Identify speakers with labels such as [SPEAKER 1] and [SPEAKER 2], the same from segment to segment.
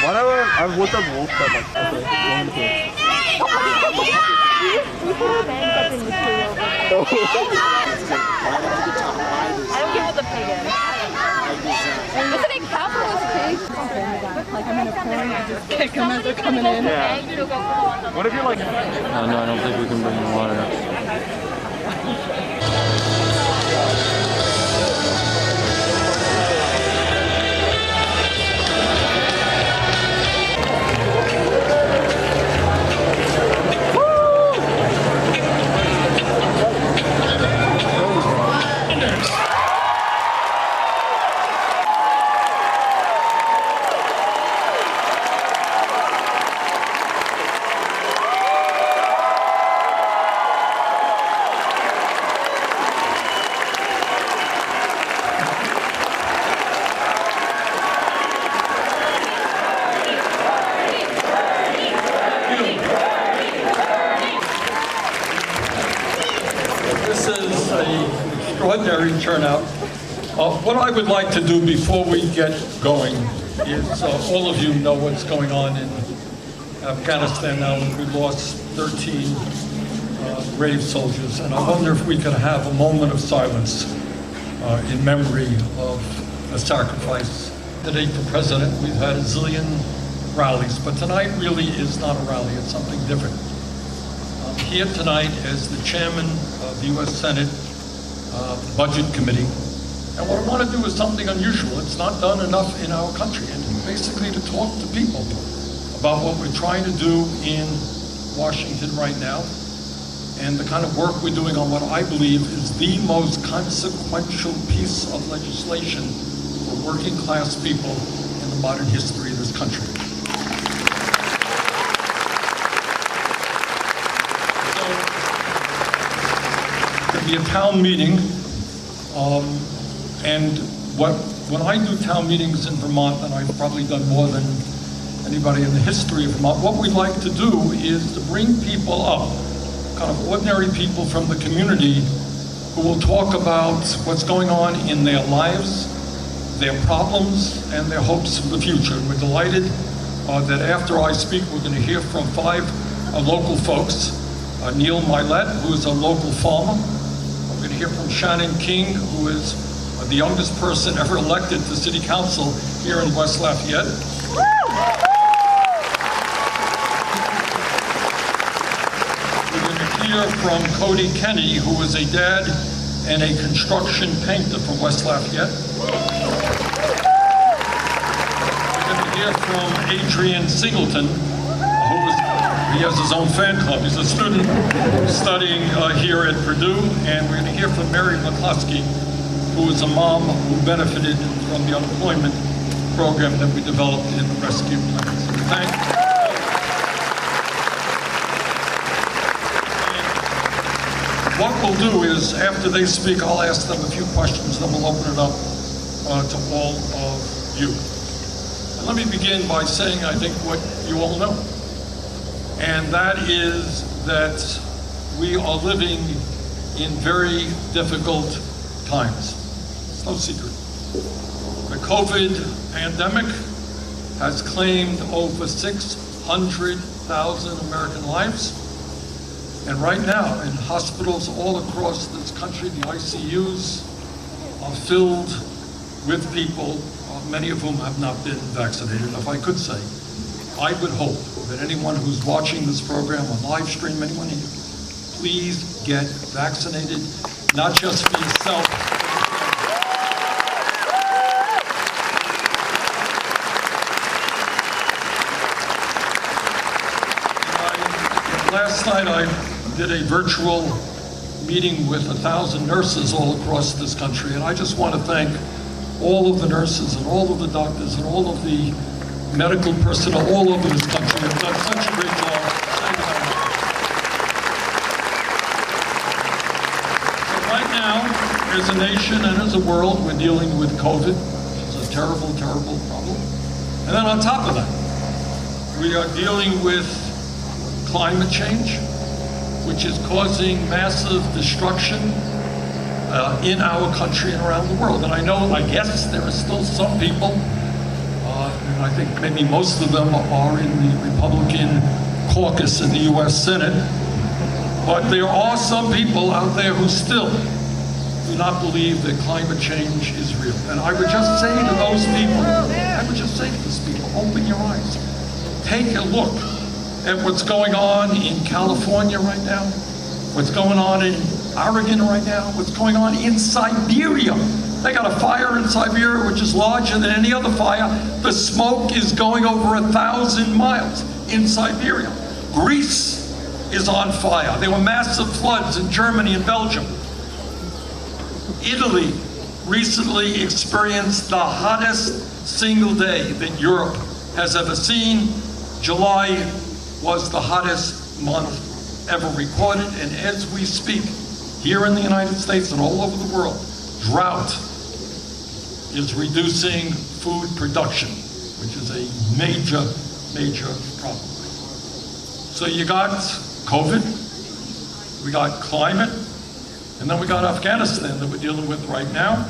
[SPEAKER 1] Whenever I would have walked that like
[SPEAKER 2] I don't get what the pig is. Isn't it capitalist pig? Like I'm in a corner and I just kick them as they're coming in.
[SPEAKER 1] yeah. What if you're like...
[SPEAKER 3] No, I don't think we can bring the water up.
[SPEAKER 4] Extraordinary turnout. What I would like to do before we get going is, all of you know what's going on in Afghanistan now. We lost 13 brave soldiers, and I wonder if we could have a moment of silence in memory of a sacrifice. Today for president, we've had a zillion rallies, but tonight really is not a rally, it's something different. I'm here tonight as the chairman of the U.S. Senate Budget Committee. And what I want to do is something unusual. It's not done enough in our country. And basically to talk to people about what we're trying to do in Washington right now and the kind of work we're doing on what I believe is the most consequential piece of legislation for working class people in the modern history of this country. Be a town meeting, and when I do town meetings in Vermont, and I've probably done more than anybody in the history of Vermont, what we'd like to do is to bring people up, kind of ordinary people from the community who will talk about what's going on in their lives, their problems, and their hopes for the future. We're delighted that after I speak, we're going to hear from 5 local folks. Neil Milet, who is a local farmer. We're going to hear from Shannon King, who is the youngest person ever elected to city council here in West Lafayette. We're going to hear from Cody Kenny, who is a dad and a construction painter from West Lafayette. We're going to hear from Adrian Singleton, he has his own fan club. He's a student studying here at Purdue, and we're going to hear from Mary McCluskey, who is a mom who benefited from the unemployment program that we developed in the rescue plan. So thank you. What we'll do is, after they speak, I'll ask them a few questions, then we'll open it up to all of you. And let me begin by saying, I think, what you all know. And that is that we are living in very difficult times. It's no secret. The COVID pandemic has claimed over 600,000 American lives. And right now, in hospitals all across this country, the ICUs are filled with people, many of whom have not been vaccinated. If I could say, I would hope that anyone who's watching this program on live stream, anyone here, please get vaccinated, not just for yourself. Last night I did a virtual meeting with 1,000 nurses all across this country, and I just want to thank all of the nurses and all of the doctors and all of the medical personnel all over this country have done such a great job. So right now, as a nation and as a world, we're dealing with COVID, which is a terrible, terrible problem. And then on top of that, we are dealing with climate change. which is causing massive destruction in our country and around the world. And I guess there are still some people, and I think maybe most of them are in the Republican caucus in the US Senate, but there are some people out there who still do not believe that climate change is real. And I would just say to those people, open your eyes. Take a look at what's going on in California right now, what's going on in Oregon right now, what's going on in Siberia. They got a fire in Siberia which is larger than any other fire. The smoke is going over 1,000 miles in Siberia. Greece is on fire. There were massive floods in Germany and Belgium. Italy recently experienced the hottest single day that Europe has ever seen. July was the hottest month ever recorded, and as we speak, here in the United States and all over the world, drought is reducing food production, which is a major, major problem. So you got COVID, we got climate, and then we got Afghanistan that we're dealing with right now.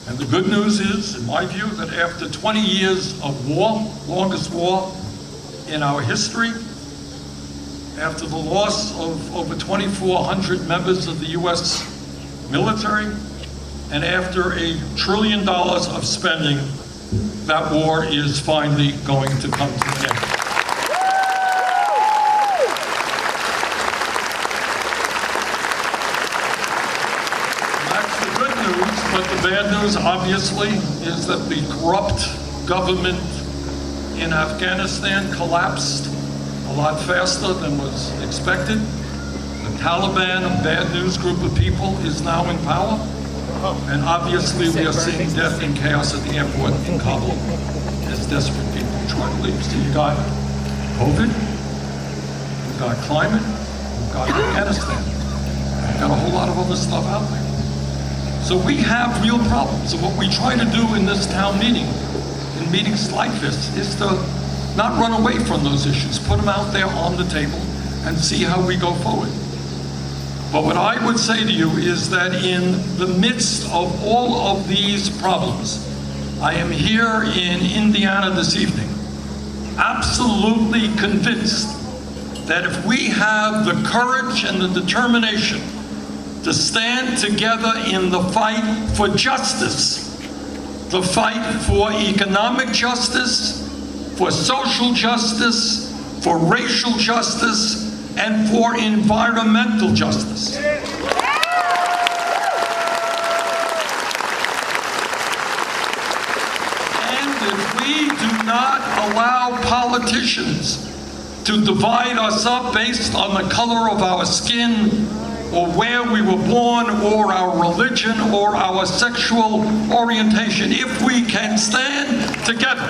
[SPEAKER 4] And the good news is, in my view, that after 20 years of war, longest war in our history, after the loss of over 2,400 members of the US military, and after $1 trillion of spending, that war is finally going to come to an end. But the bad news, obviously, is that the corrupt government in Afghanistan collapsed a lot faster than was expected. The Taliban, a bad news group of people, is now in power. And obviously, we are seeing death and chaos at the airport in Kabul as desperate people try to leave. So you got COVID, you've got climate, you've got Afghanistan, you've got a whole lot of other stuff out there. So we have real problems, and what we try to do in this town meeting, in meetings like this, is to not run away from those issues, put them out there on the table, and see how we go forward. But what I would say to you is that in the midst of all of these problems, I am here in Indiana this evening, absolutely convinced that if we have the courage and the determination to stand together in the fight for justice, the fight for economic justice, for social justice, for racial justice, and for environmental justice. And if we do not allow politicians to divide us up based on the color of our skin, or where we were born, or our religion, or our sexual orientation, if we can stand together,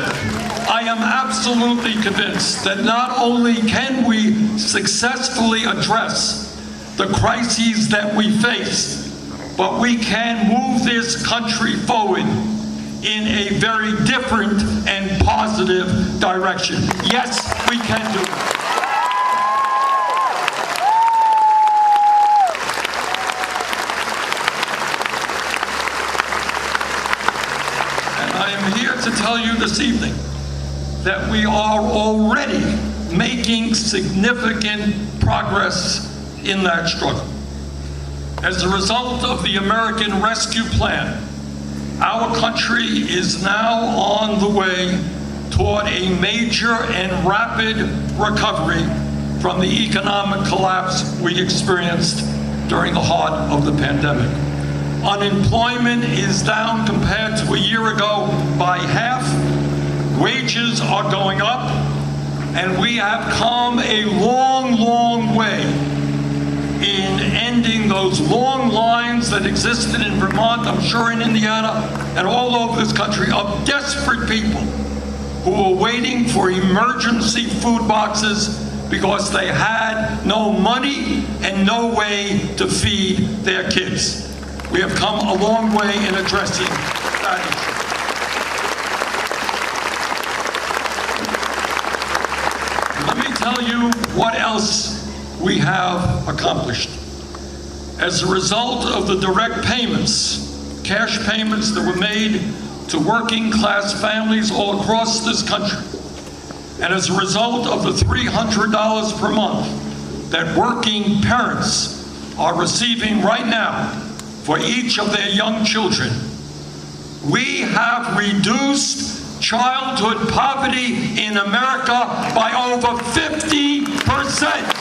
[SPEAKER 4] I am absolutely convinced that not only can we successfully address the crises that we face, but we can move this country forward in a very different and positive direction. Yes, we can do it. To tell you this evening that we are already making significant progress in that struggle. As a result of the American Rescue Plan, our country is now on the way toward a major and rapid recovery from the economic collapse we experienced during the heart of the pandemic. Unemployment is down compared to a year ago by half. Wages are going up, and we have come a long, long way in ending those long lines that existed in Vermont, I'm sure in Indiana, and all over this country, of desperate people who were waiting for emergency food boxes because they had no money and no way to feed their kids. We have come a long way in addressing that issue. Let me tell you what else we have accomplished. As a result of the direct payments, cash payments that were made to working class families all across this country, and as a result of the $300 per month that working parents are receiving right now for each of their young children, we have reduced childhood poverty in America by over 50%.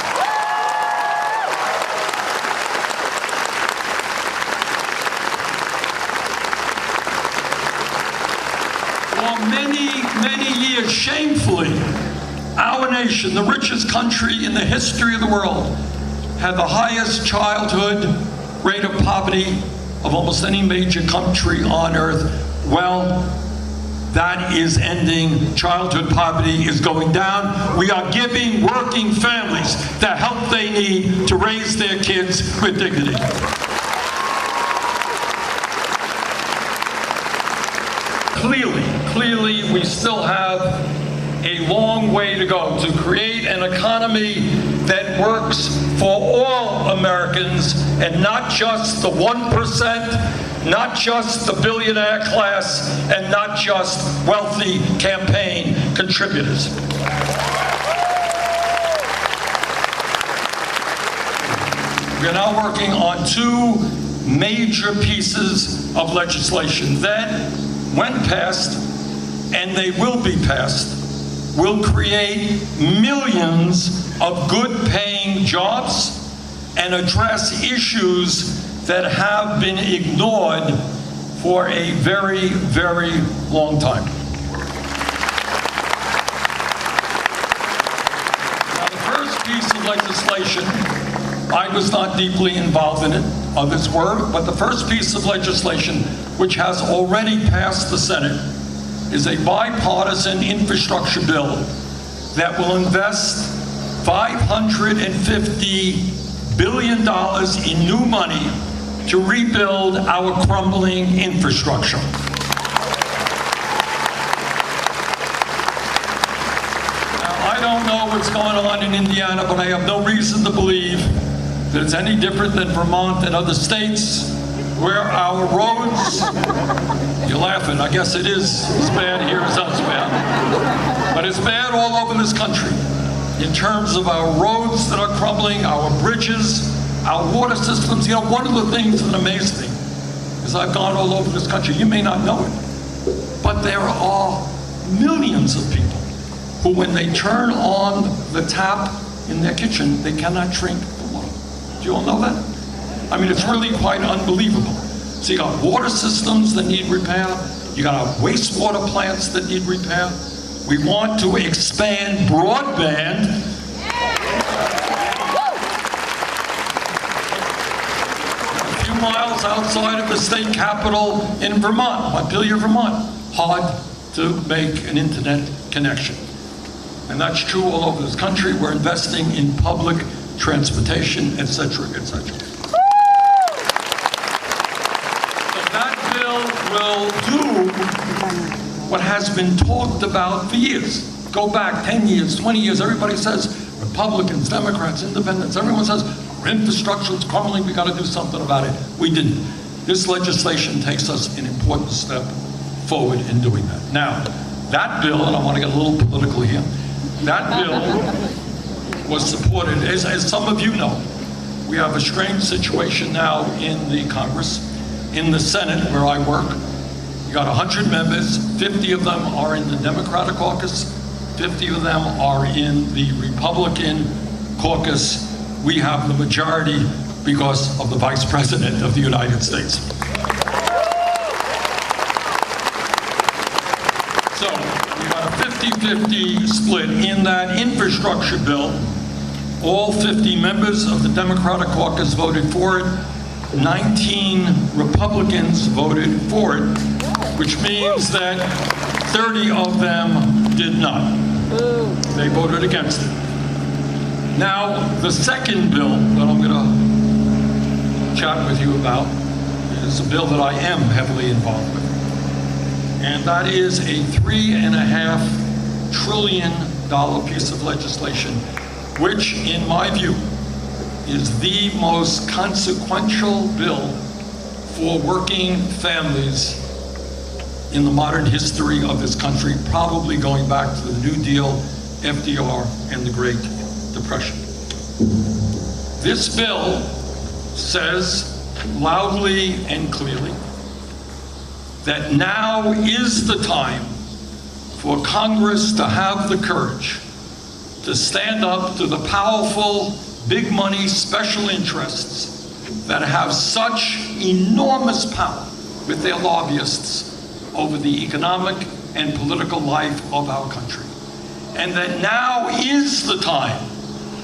[SPEAKER 4] For many, many years, shamefully, our nation, the richest country in the history of the world, had the highest childhood rate of poverty of almost any major country on earth. Well, that is ending. Childhood poverty is going down. We are giving working families the help they need to raise their kids with dignity. Clearly, we still have a long way to go to create an economy that works for all Americans and not just the 1%, not just the billionaire class, and not just wealthy campaign contributors. We're now working on two major pieces of legislation that, when passed, and they will be passed, will create millions of good-paying jobs and address issues that have been ignored for a very, very long time. Now, the first piece of legislation, I was not deeply involved in it, others were, but the first piece of legislation, which has already passed the Senate, is a bipartisan infrastructure bill that will invest $550 billion in new money to rebuild our crumbling infrastructure. Now, I don't know what's going on in Indiana, but I have no reason to believe that it's any different than Vermont and other states where our roads, you're laughing, I guess it is as bad here as elsewhere, but it's bad all over this country in terms of our roads that are crumbling, our bridges, our water systems. You know, one of the things that amazed me is I've gone all over this country. You may not know it, but there are millions of people who, when they turn on the tap in their kitchen, they cannot drink the water. Do you all know that? I mean, it's really quite unbelievable. So you got water systems that need repair. You got our wastewater plants that need repair. We want to expand broadband. A few miles outside of the state capital in Vermont, Montpelier, Vermont, hard to make an internet connection. And that's true all over this country. We're investing in public transportation, et cetera, et cetera. Will do what has been talked about for years. Go back 10 years, 20 years, everybody says, Republicans, Democrats, Independents, everyone says, our infrastructure is crumbling, we got to do something about it. We didn't. This legislation takes us an important step forward in doing that. Now, that bill, and I want to get a little political here, that bill was supported, as some of you know, we have a strange situation now in the Congress. In the Senate, where I work, you got 100 members, 50 of them are in the Democratic caucus, 50 of them are in the Republican caucus. We have the majority because of the Vice President of the United States. So, we got a 50-50 split. In that infrastructure bill, all 50 members of the Democratic caucus voted for it. 19 Republicans voted for it, which means that 30 of them did not. They voted against it. Now, the second bill that I'm going to chat with you about is a bill that I am heavily involved with. And that is a $3.5 trillion piece of legislation, which, in my view, is the most consequential bill for working families in the modern history of this country, probably going back to the New Deal, FDR, and the Great Depression. This bill says loudly and clearly that now is the time for Congress to have the courage to stand up to the powerful, big money special interests that have such enormous power with their lobbyists over the economic and political life of our country. And that now is the time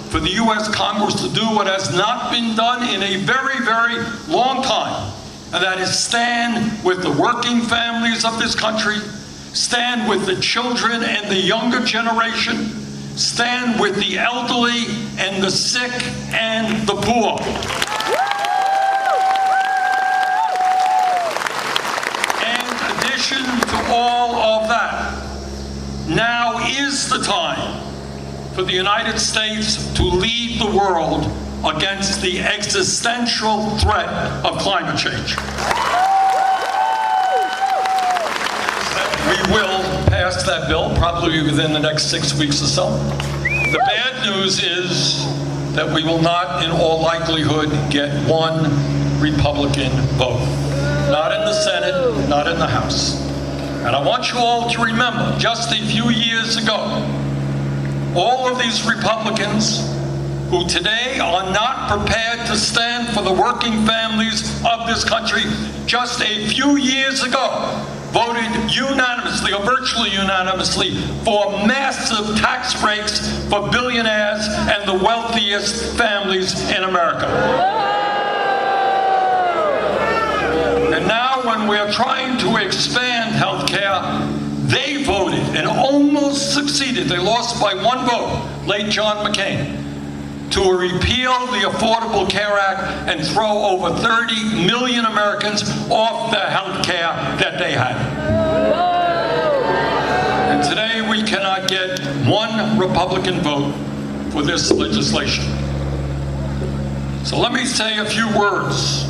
[SPEAKER 4] for the U.S. Congress to do what has not been done in a very, very long time, and that is stand with the working families of this country, stand with the children and the younger generation, stand with the elderly and the sick and the poor. In addition to all of that, now is the time for the United States to lead the world against the existential threat of climate change. We will pass that bill probably within the next 6 weeks or so. The bad news is that we will not, in all likelihood, get one Republican vote. Not in the Senate, not in the House. And I want you all to remember, just a few years ago, all of these Republicans who today are not prepared to stand for the working families of this country, just a few years ago, voted unanimously, or virtually unanimously, for massive tax breaks for billionaires and the wealthiest families in America. And now when we're trying to expand health care, they voted and almost succeeded. They lost by one vote, late John McCain, to repeal the Affordable Care Act and throw over 30 million Americans off the health care that they had. And today we cannot get one Republican vote for this legislation. So let me say a few words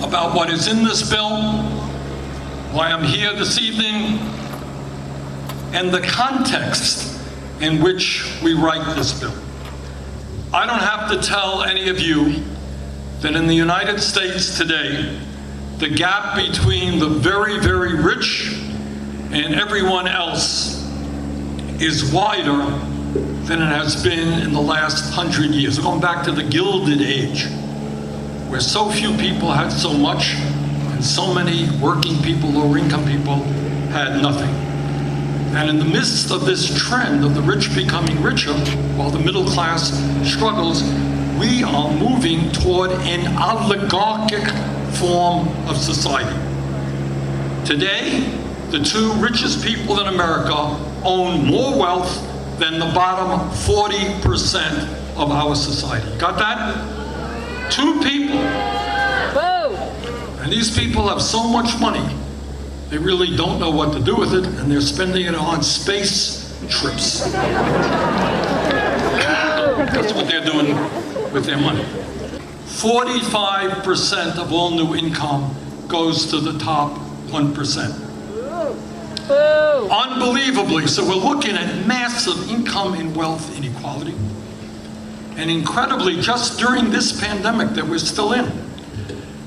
[SPEAKER 4] about what is in this bill, why I'm here this evening, and the context in which we write this bill. I don't have to tell any of you that in the United States today, the gap between the very, very rich and everyone else is wider than it has been in the last 100 years. We're going back to the Gilded Age, where so few people had so much and so many working people, lower income people, had nothing. And in the midst of this trend of the rich becoming richer while the middle class struggles, we are moving toward an oligarchic form of society. Today, the two richest people in America own more wealth than the bottom 40% of our society. Got that? Two people. And these people have so much money, they really don't know what to do with it, and they're spending it on space trips. That's what they're doing with their money. 45% of all new income goes to the top 1%. Unbelievably, so we're looking at massive income and wealth inequality. And incredibly, just during this pandemic that we're still in,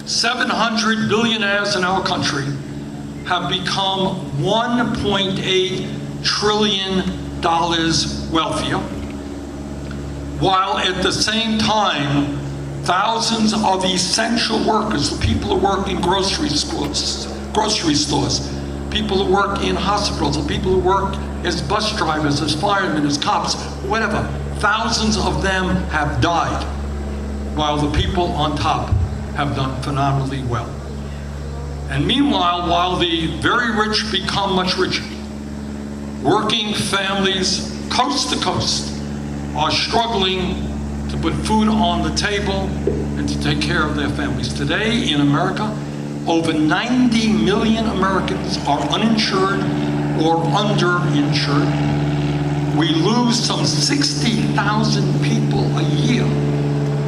[SPEAKER 4] 700 billionaires in our country have become $1.8 trillion wealthier, while at the same time, thousands of essential workers, the people who work in grocery stores, people who work in hospitals, the people who work as bus drivers, as firemen, as cops, whatever, thousands of them have died, while the people on top have done phenomenally well. And meanwhile, while the very rich become much richer, working families coast to coast are struggling to put food on the table and to take care of their families. Today in America, over 90 million Americans are uninsured or underinsured. We lose some 60,000 people a year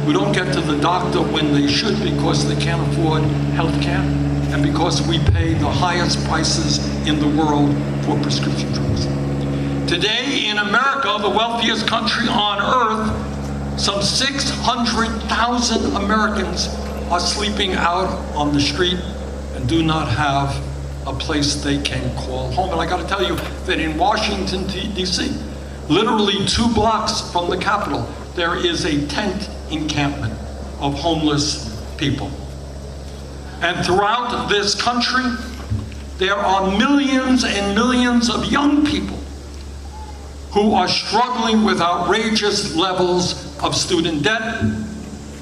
[SPEAKER 4] who don't get to the doctor when they should because they can't afford health care, and because we pay the highest prices in the world for prescription drugs. Today in America, the wealthiest country on earth, some 600,000 Americans are sleeping out on the street and do not have a place they can call home. And I got to tell you that in Washington, D.C., literally 2 blocks from the Capitol, there is a tent encampment of homeless people. And throughout this country, there are millions and millions of young people who are struggling with outrageous levels of student debt,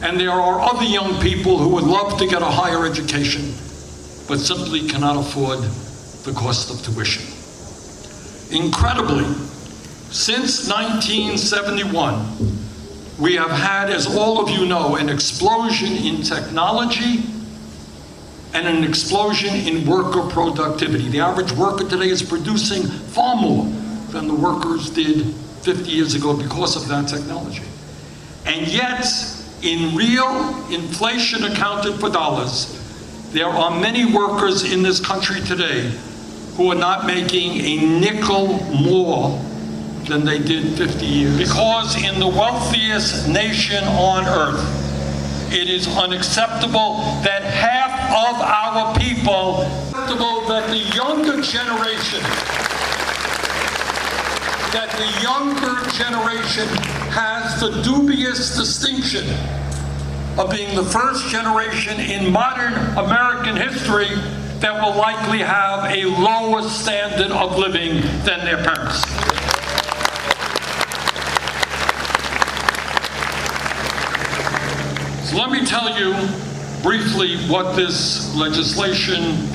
[SPEAKER 4] and there are other young people who would love to get a higher education, but simply cannot afford the cost of tuition. Incredibly, since 1971, we have had, as all of you know, an explosion in technology and an explosion in worker productivity. The average worker today is producing far more than the workers did 50 years ago because of that technology. And yet, in real inflation accounted for dollars, there are many workers in this country today who are not making a nickel more than they did 50 years. Because in the wealthiest nation on earth, it is unacceptable that half of our people, that the younger generation has the dubious distinction of being the first generation in modern American history that will likely have a lower standard of living than their parents. So let me tell you briefly what this legislation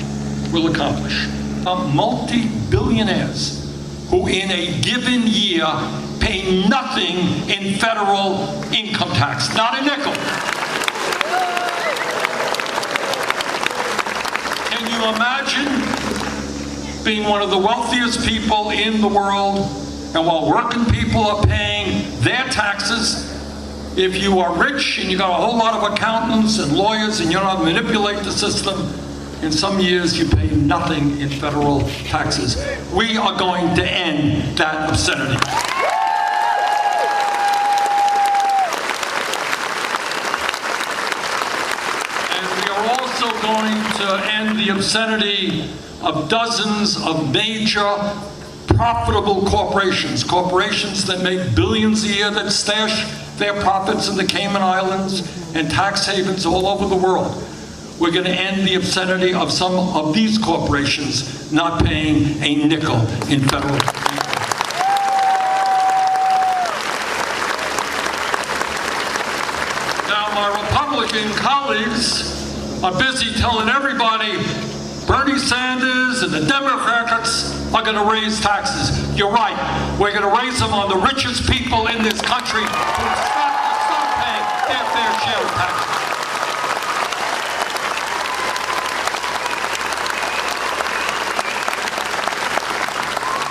[SPEAKER 4] will accomplish. Multi-billionaires who in a given year pay nothing in federal income tax, not a nickel. Can you imagine being one of the wealthiest people in the world, and while working people are paying their taxes, if you are rich and you got a whole lot of accountants and lawyers and you know how to manipulate the system, in some years you pay nothing in federal taxes. We are going to end that obscenity. And we are also going to end the obscenity of dozens of major profitable corporations that make billions a year, that stash their profits in the Cayman Islands and tax havens all over the world. We're going to end the obscenity of some of these corporations not paying a nickel in federal income. Now, my Republican colleagues are busy telling everybody Bernie Sanders and the Democrats are going to raise taxes. You're right. We're going to raise them on the richest people in this country who stop paying their fair share of taxes.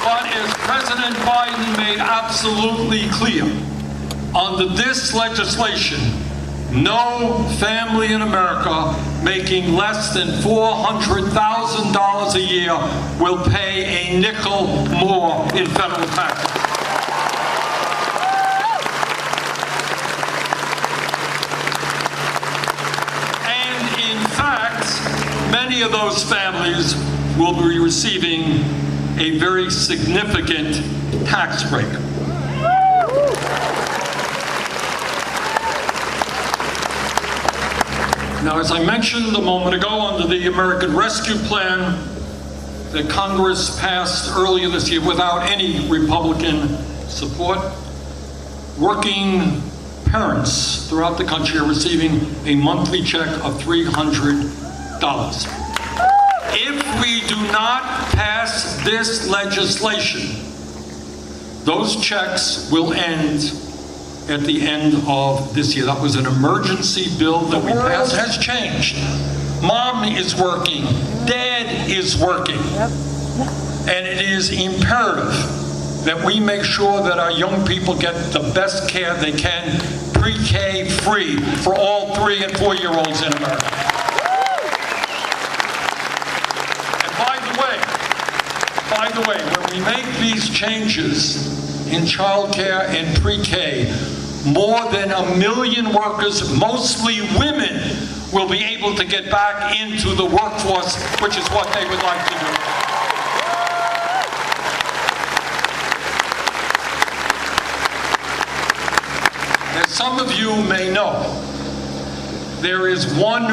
[SPEAKER 4] But as President Biden made absolutely clear, under this legislation, no family in America making less than $400,000 a year will pay a nickel more in federal taxes. And in fact, many of those families will be receiving a very significant tax break. Now, as I mentioned a moment ago, under the American Rescue Plan that Congress passed earlier this year without any Republican support, working parents throughout the country are receiving a monthly check of $300. If we do not pass this legislation, those checks will end at the end of this year. That was an emergency bill that we passed. Has changed. Mom is working. Dad is working. And it is imperative that we make sure that our young people get the best care they can pre-K free for all 3- and 4-year-olds in America. And by the way, when we make these changes in childcare and pre-K, more than 1 million workers, mostly women, will be able to get back into the workforce, which is what they would like to do. As some of you may know, there is one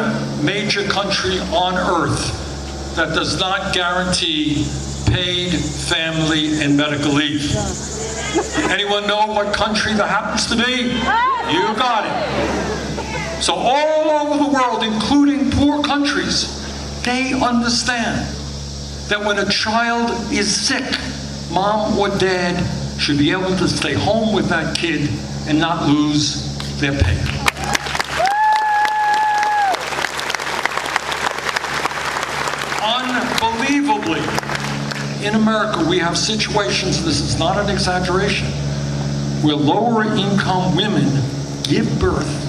[SPEAKER 4] major country on earth that does not guarantee paid family and medical leave. Anyone know what country that happens to be? You got it. So all over the world, including poor countries, they understand that when a child is sick, mom or dad should be able to stay home with that kid and not lose their pay. Unbelievably, in America, we have situations, this is not an exaggeration, where lower income women give birth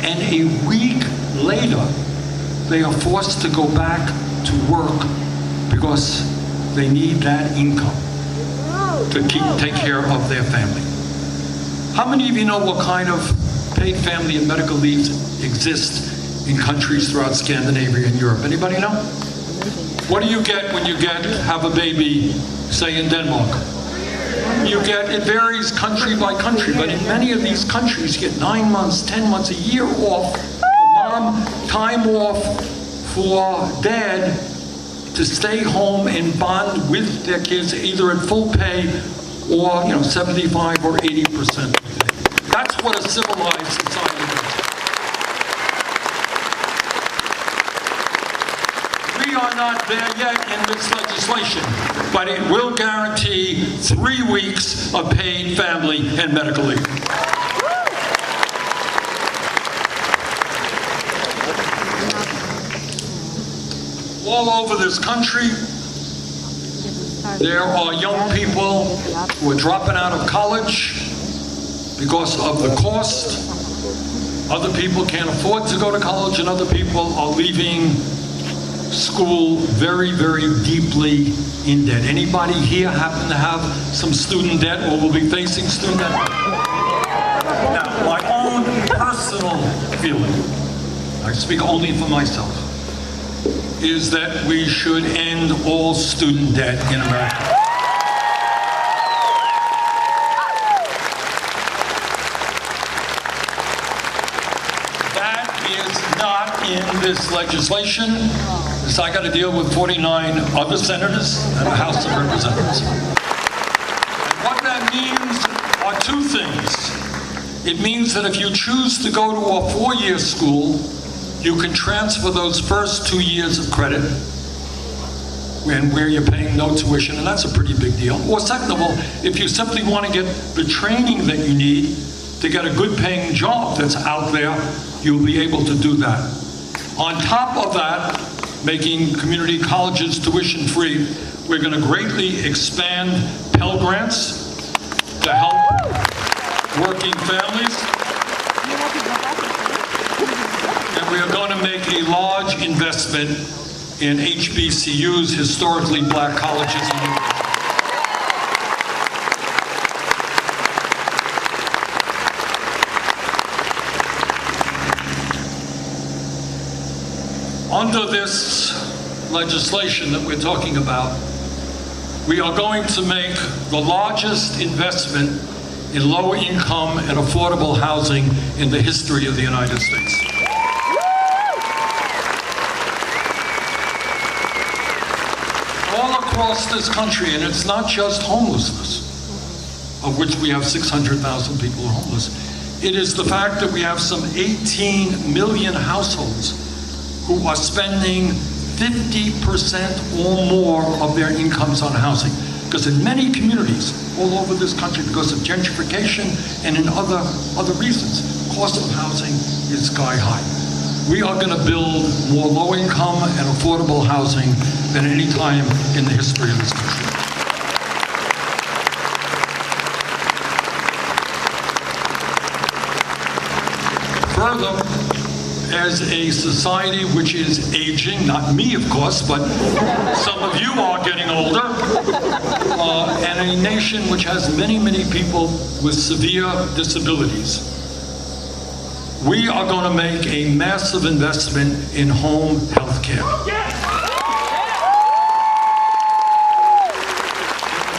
[SPEAKER 4] and a week later they are forced to go back to work because they need that income to take care of their family. How many of you know what kind of paid family and medical leaves exist in countries throughout Scandinavia and Europe? Anybody know? What do you get when you have a baby, say in Denmark? You get, it varies country by country, but in many of these countries you get 9 months, 10 months, a year off for mom, time off for dad to stay home and bond with their kids, either at full pay or 75 or 80%. That's what a civilized society is. We are not there yet in this legislation, but it will guarantee 3 weeks of paid family and medical leave. All over this country, there are young people who are dropping out of college because of the cost. Other people can't afford to go to college, and other people are leaving school very, very deeply in debt. Anybody here happen to have some student debt or will be facing student debt? Now, my own personal feeling, I speak only for myself, is that we should end all student debt in America. That is not in this legislation. So I got to deal with 49 other senators and the House of Representatives. And what that means are 2 things. It means that if you choose to go to a 4-year school, you can transfer those first 2 years of credit where you're paying no tuition, and that's a pretty big deal. Or second of all, if you simply want to get the training that you need to get a good paying job that's out there, you'll be able to do that. On top of that, making community colleges tuition free, we're going to greatly expand Pell Grants to help working families. And we are going to make a large investment in HBCUs, historically black colleges and universities. Under this legislation that we're talking about, we are going to make the largest investment in low income and affordable housing in the history of the United States. All across this country, and it's not just homelessness, of which we have 600,000 people who are homeless. It is the fact that we have some 18 million households who are spending 50% or more of their incomes on housing. Because in many communities all over this country, because of gentrification and in other reasons, cost of housing is sky high. We are going to build more low-income and affordable housing than any time in the history of this country. further, as a society which is aging, not me of course, but some of you are getting older, and a nation which has many, many people with severe disabilities, we are going to make a massive investment in home health care.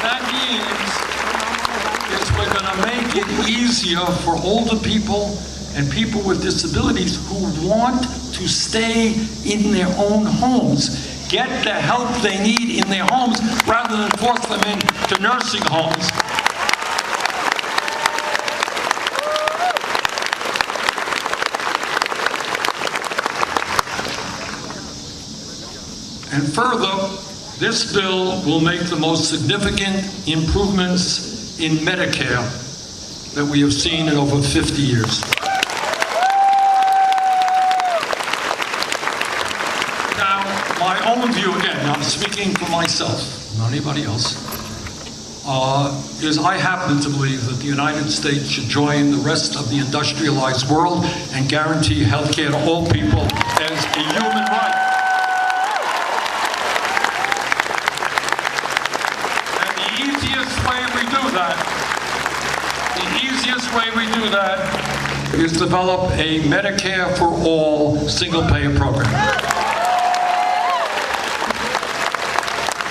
[SPEAKER 4] That means is we're going to make it easier for older people and people with disabilities who want to stay in their own homes, get the help they need in their homes rather than force them into nursing homes. And further, this bill will make the most significant improvements in Medicare that we have seen in over 50 years. My own view, again, I'm speaking for myself, not anybody else, is I happen to believe that the United States should join the rest of the industrialized world and guarantee health care to all people as a human right. And the easiest way we do that is develop a Medicare for all single-payer program.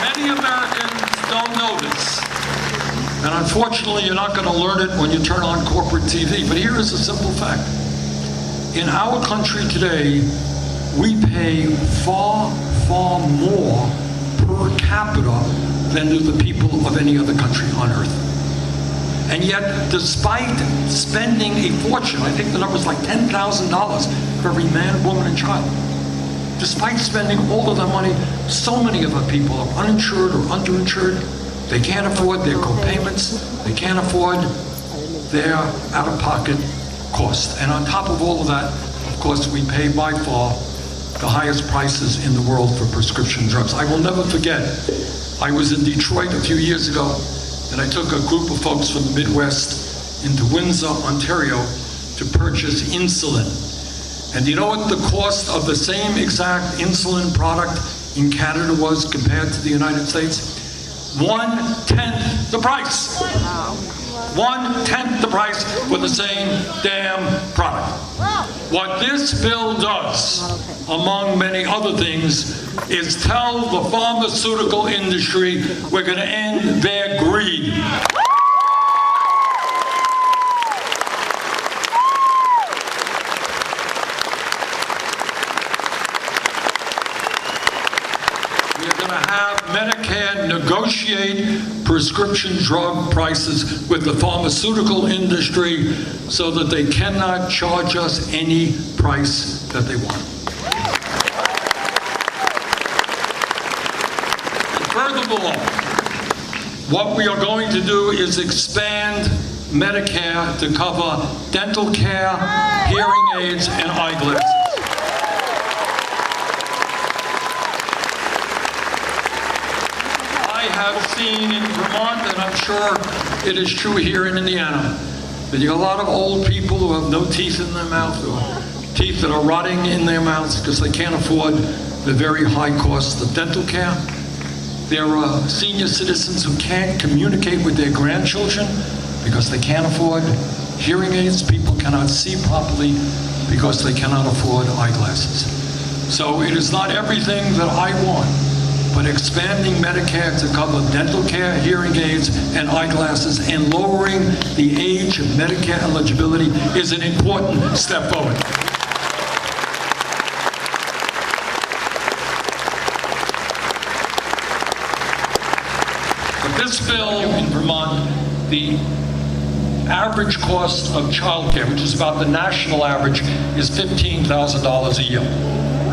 [SPEAKER 4] Many Americans don't know this, and unfortunately you're not going to learn it when you turn on corporate TV, but here is a simple fact. In our country today, we pay far, far more per capita than do the people of any other country on earth. And yet, despite spending a fortune, I think the number is like $10,000 for every man, woman, and child, despite spending all of that money, so many of our people are uninsured or underinsured. They can't afford their co-payments. They can't afford their out-of-pocket cost. And on top of all of that, of course, we pay by far the highest prices in the world for prescription drugs. I will never forget, I was in Detroit a few years ago, and I took a group of folks from the Midwest into Windsor, Ontario, to purchase insulin. And do you know what the cost of the same exact insulin product in Canada was compared to the United States? 1/10 the price. 1/10 the price for the same damn product. What this bill does, among many other things, is tell the pharmaceutical industry we're going to end their greed. Have Medicare negotiate prescription drug prices with the pharmaceutical industry so that they cannot charge us any price that they want. And furthermore, what we are going to do is expand Medicare to cover dental care, hearing aids, and eyeglasses. I have seen in Vermont, and I'm sure it is true here in Indiana, that you have a lot of old people who have no teeth in their mouth, or teeth that are rotting in their mouths because they can't afford the very high cost of dental care. There are senior citizens who can't communicate with their grandchildren because they can't afford hearing aids. People cannot see properly because they cannot afford eyeglasses. So it is not everything that I want, but expanding Medicare to cover dental care, hearing aids, and eyeglasses, and lowering the age of Medicare eligibility is an important step forward. But this bill in Vermont, the average cost of child care, which is about the national average, is $15,000 a year.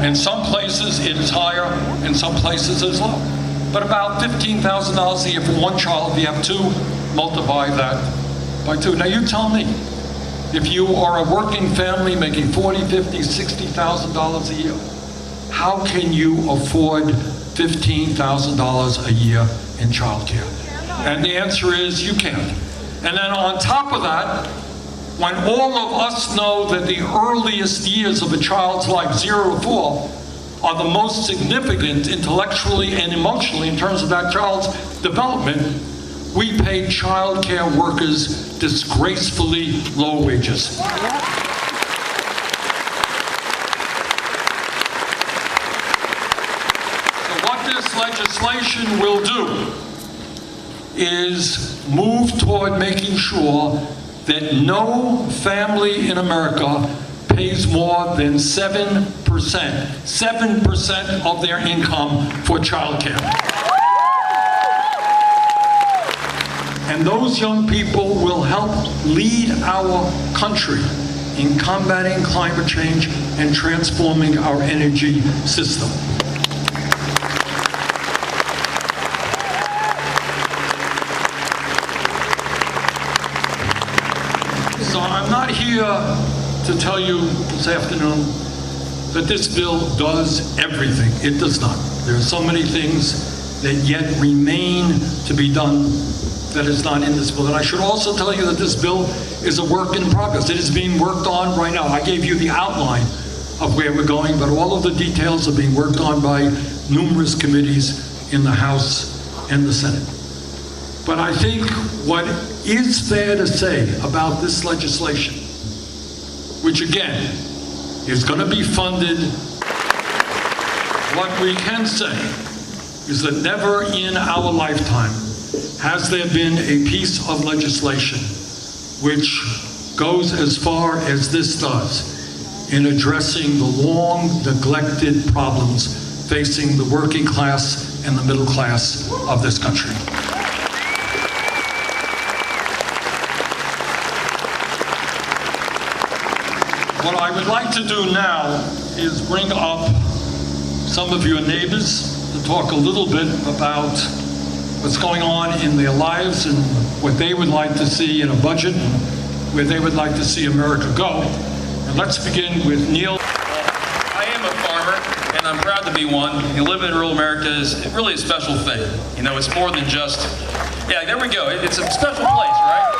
[SPEAKER 4] In some places it is higher, in some places it is lower. But about $15,000 a year for one child. If you have two, multiply that by two. Now you tell me, if you are a working family making $40,000, $50,000, $60,000 a year, how can you afford $15,000 a year in child care? And the answer is you can't. And then on top of that, when all of us know that the earliest years of a child's life, 0 to 4, are the most significant intellectually and emotionally in terms of that child's development, we pay child care workers disgracefully low wages. So what this legislation will do is move toward making sure that no family in America pays more than 7% of their income for child care. And those young people will help lead our country in combating climate change and transforming our energy system. So I'm not here to tell you this afternoon that this bill does everything. It does not. There are so many things that yet remain to be done that is not in this bill. And I should also tell you that this bill is a work in progress. It is being worked on right now. I gave you the outline of where we're going, but all of the details are being worked on by numerous committees in the House and the Senate. But I think what is fair to say about this legislation, which again is going to be funded, what we can say is that never in our lifetime has there been a piece of legislation which goes as far as this does in addressing the long neglected problems facing the working class and the middle class of this country. What I would like to do now is bring up some of your neighbors to talk a little bit about what's going on in their lives and what they would like to see in a budget and where they would like to see America go. And let's begin with Neil.
[SPEAKER 5] I am a farmer, and I'm proud to be one. Living in rural America is really a special thing. You know, it's more than just, yeah, there we go. It's a special place, right?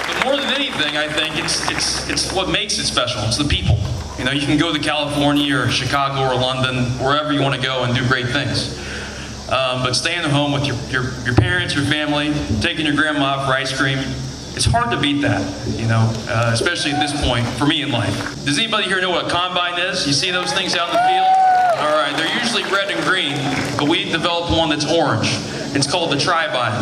[SPEAKER 5] But more than anything, I think it's what makes it special. It's the people. You know, you can go to California or Chicago or London, wherever you want to go and do great things. But staying at home with your parents, your family, taking your grandma out for ice cream, it's hard to beat that, you know, especially at this point for me in life. Does anybody here know what a combine is? You see those things out in the field? All right, they're usually red and green, but we developed one that's orange. It's called the Tribine.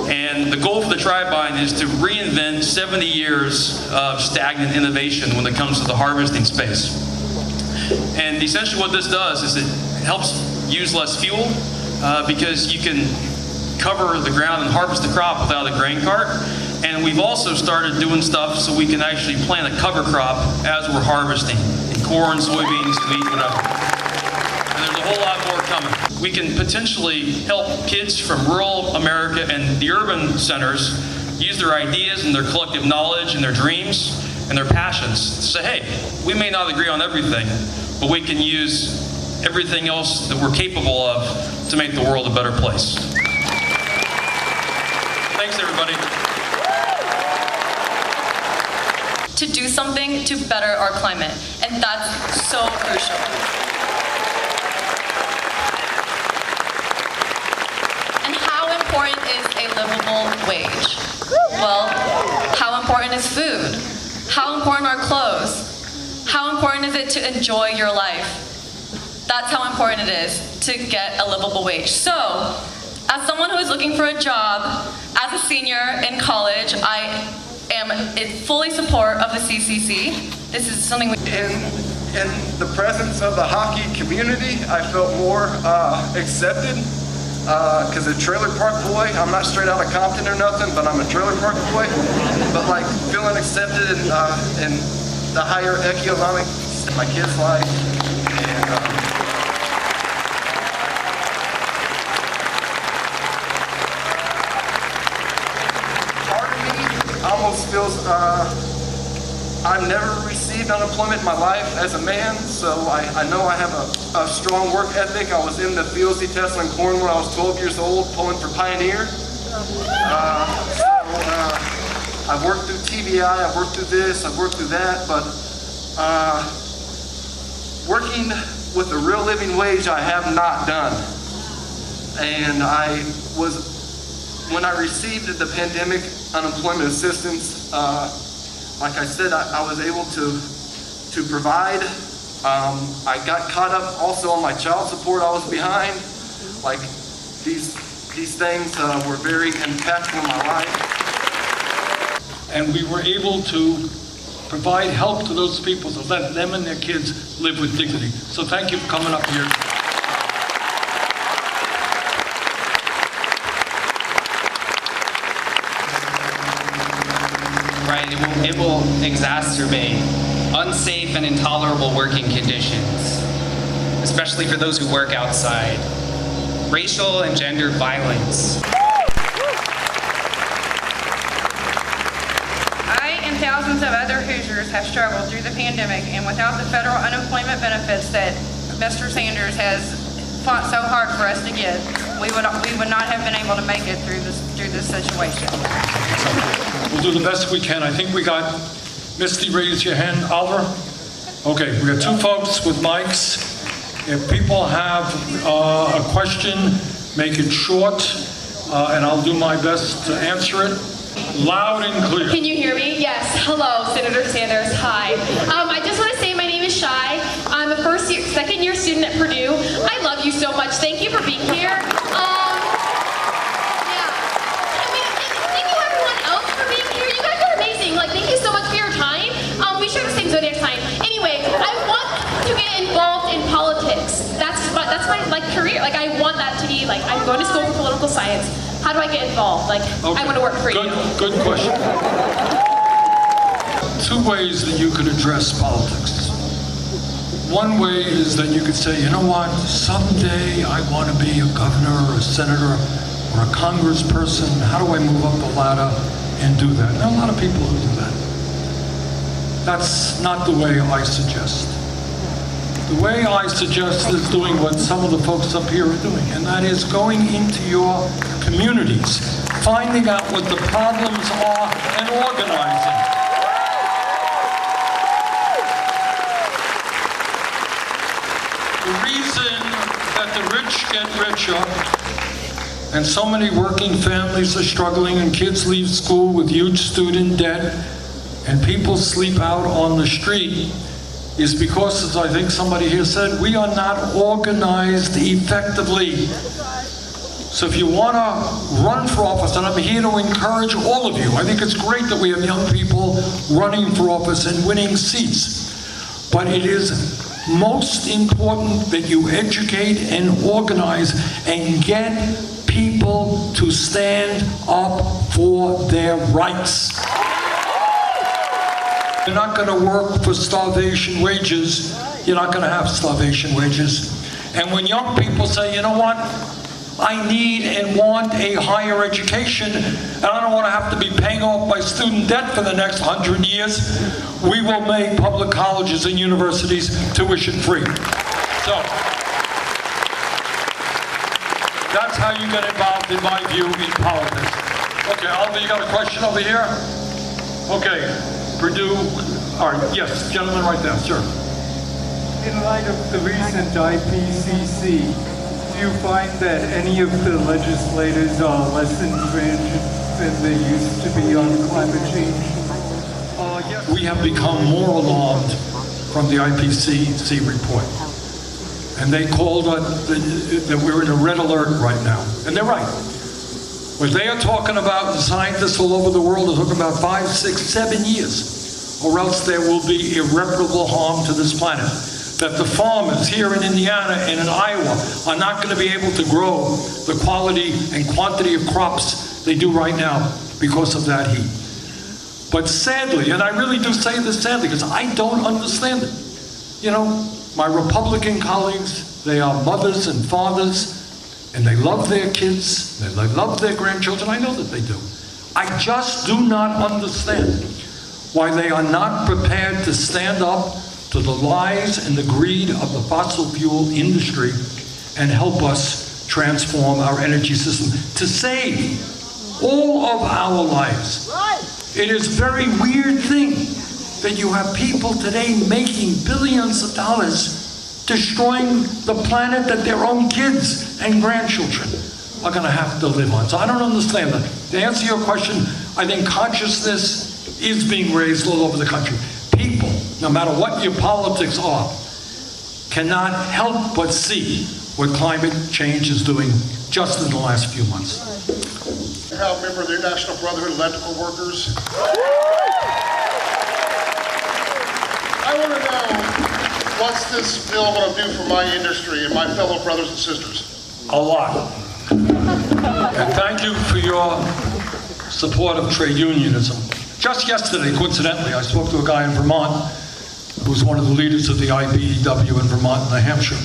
[SPEAKER 5] And the goal for the Tribine is to reinvent 70 years of stagnant innovation when it comes to the harvesting space. And essentially what this does is it helps use less fuel because you can cover the ground and harvest the crop without a grain cart. And we've also started doing stuff so we can actually plant a cover crop as we're harvesting, in corn, soybeans, wheat, whatever. And there's a whole lot more coming. We can potentially help kids from rural America and the urban centers use their ideas and their collective knowledge and their dreams and their passions to say, hey, we may not agree on everything, but we can use everything else that we're capable of to make the world a better place. Thanks, everybody.
[SPEAKER 2] To do something to better our climate, and that's so crucial. And how important is a livable wage? Well, how important is food? How important are clothes? How important is it to enjoy your life? That's how important it is to get a livable wage. So, as someone who is looking for a job, as a senior in college, I am in fully support of the CCC. This is something we...
[SPEAKER 6] In the presence of the hockey community, I felt more accepted because a trailer park boy, I'm not straight out of Compton or nothing, but I'm a trailer park boy. But like feeling accepted in the higher economic my kids' life. And, almost feels I've never received unemployment in my life as a man, so I know I have a strong work ethic. I was in the fields detailing corn when I was 12 years old, pulling for Pioneer. I've worked through TBI, I've worked through this, I've worked through that, but working with a real living wage I have not done. And when I received the pandemic unemployment assistance, like I said, I was able to provide. I got caught up also on my child support I was behind. Like these things were very impactful in my life.
[SPEAKER 4] And we were able to provide help to those people to let them and their kids live with dignity. So thank you for coming up here.
[SPEAKER 7] Right, it will exacerbate unsafe and intolerable working conditions, especially for those who work outside. Racial and gender violence.
[SPEAKER 8] I and thousands of other Hoosiers have struggled through the pandemic, and without the federal unemployment benefits that Mr. Sanders has fought so hard for us to get, we would not have been able to make it through this situation.
[SPEAKER 4] We'll do the best we can. I think we got Misty, raise your hand. Oliver? Okay, we got two folks with mics. If people have a question, make it short, and I'll do my best to answer it. Loud and clear.
[SPEAKER 9] Can you hear me? Yes. Hello, Senator Sanders. Hi. I just want to say my name is Shai. I'm a second year student at Purdue. I love you so much. Thank you for being here. Thank you everyone else for being here. You guys are amazing. Thank you so much for your time. We share the same zodiac sign. Anyway, I want to get involved in politics. That's my career. I want that to be I'm going to school for political science. How do I get involved?
[SPEAKER 4] Okay.
[SPEAKER 9] I want to work for you.
[SPEAKER 4] Good question. Two ways that you could address politics. One way is that you could say, you know what, someday I want to be a governor or a senator or a congressperson. How do I move up the ladder and do that? There are a lot of people who do that. That's not the way I suggest. The way I suggest is doing what some of the folks up here are doing, and that is going into your communities, finding out what the problems are, and organizing. The reason that the rich get richer and so many working families are struggling and kids leave school with huge student debt and people sleep out on the street is because, as I think somebody here said, we are not organized effectively. So if you want to run for office, and I'm here to encourage all of you, I think it's great that we have young people running for office and winning seats. But it is most important that you educate and organize and get people to stand up for their rights. You're not going to work for starvation wages. You're not going to have starvation wages. And when young people say, you know what, I need and want a higher education, and I don't want to have to be paying off my student debt for the next 100 years, we will make public colleges and universities tuition free. So, that's how you get involved, in my view, in politics. Okay, Oliver, you got a question over here? Okay, Purdue, all right, yes, gentleman right there, sir.
[SPEAKER 10] In light of the recent IPCC, do you find that any of the legislators are less intransigent than they used to be on climate change?
[SPEAKER 4] Yes. We have become more alarmed from the IPCC report. And they called us that we're in a red alert right now. And they're right. What they are talking about, and scientists all over the world are talking about 5, 6, 7 years, or else there will be irreparable harm to this planet. That the farmers here in Indiana and in Iowa are not going to be able to grow the quality and quantity of crops they do right now because of that heat. But sadly, and I really do say this sadly, because I don't understand it. You know, my Republican colleagues, they are mothers and fathers, and they love their kids, they love their grandchildren. I know that they do. I just do not understand why they are not prepared to stand up to the lies and the greed of the fossil fuel industry and help us transform our energy system to save all of our lives. It is a very weird thing that you have people today making billions of dollars destroying the planet that their own kids and grandchildren are going to have to live on. So I don't understand that. To answer your question, I think consciousness is being raised all over the country. People, no matter what your politics are, cannot help but see what climate change is doing just in the last few months.
[SPEAKER 11] Proud member of the International Brotherhood of Electrical Workers. I want to know, what's this bill going to do for my industry and my fellow brothers and sisters?
[SPEAKER 4] A lot. And thank you for your support of trade unionism. Just yesterday, coincidentally, I spoke to a guy in Vermont who's one of the leaders of the IBEW in Vermont and New Hampshire.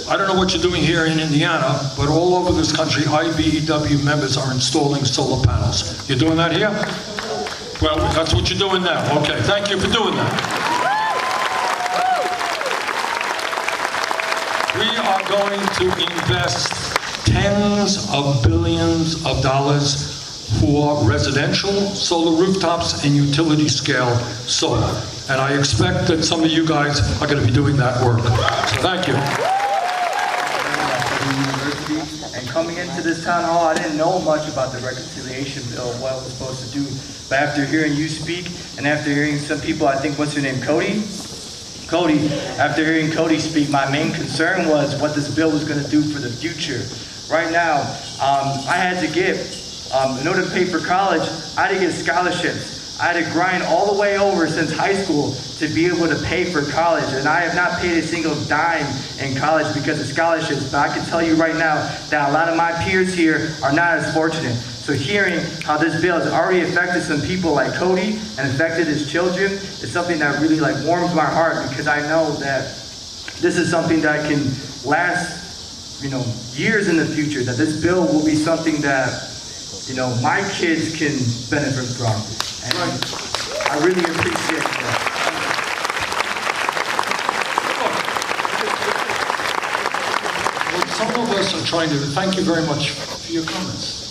[SPEAKER 4] I don't know what you're doing here in Indiana, but all over this country, IBEW members are installing solar panels. You're doing that here? Well, that's what you're doing now. Okay, thank you for doing that. We are going to invest tens of billions of dollars for residential solar rooftops and utility scale solar. And I expect that some of you guys are going to be doing that work. So thank you.
[SPEAKER 12] And coming into this town hall, I didn't know much about the reconciliation bill, what it was supposed to do. But after hearing you speak, and after hearing some people, I think, what's your name, Cody, after hearing Cody speak, my main concern was what this bill was going to do for the future. Right now, I had to get, in order to pay for college, I had to get scholarships. I had to grind all the way over since high school to be able to pay for college. And I have not paid a single dime in college because of scholarships. But I can tell you right now that a lot of my peers here are not as fortunate. So hearing how this bill has already affected some people like Cody and affected his children is something that really warms my heart, because I know that this is something that can last, years in the future, that this bill will be something that, my kids can benefit from. And I really appreciate that.
[SPEAKER 4] What some of us are trying to do, thank you very much for your comments.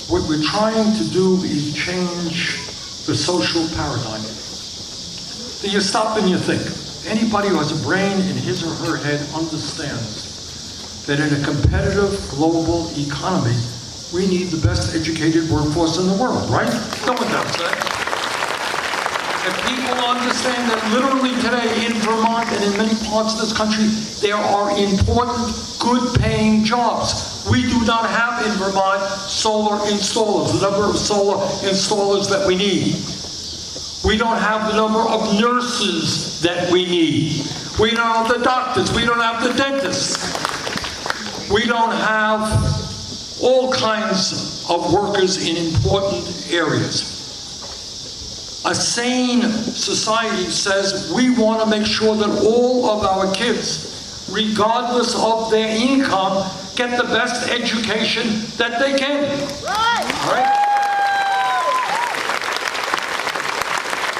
[SPEAKER 4] What we're trying to do is change the social paradigm. That you stop and you think. Anybody who has a brain in his or her head understands that in a competitive global economy, we need the best educated workforce in the world, right? No one doubts that. If people understand that literally today in Vermont and in many parts of this country, there are important, good-paying jobs. We do not have in Vermont solar installers, the number of solar installers that we need. We don't have the number of nurses that we need. We don't have the doctors. We don't have the dentists. We don't have all kinds of workers in important areas. A sane society says we want to make sure that all of our kids, regardless of their income, get the best education that they can. Right?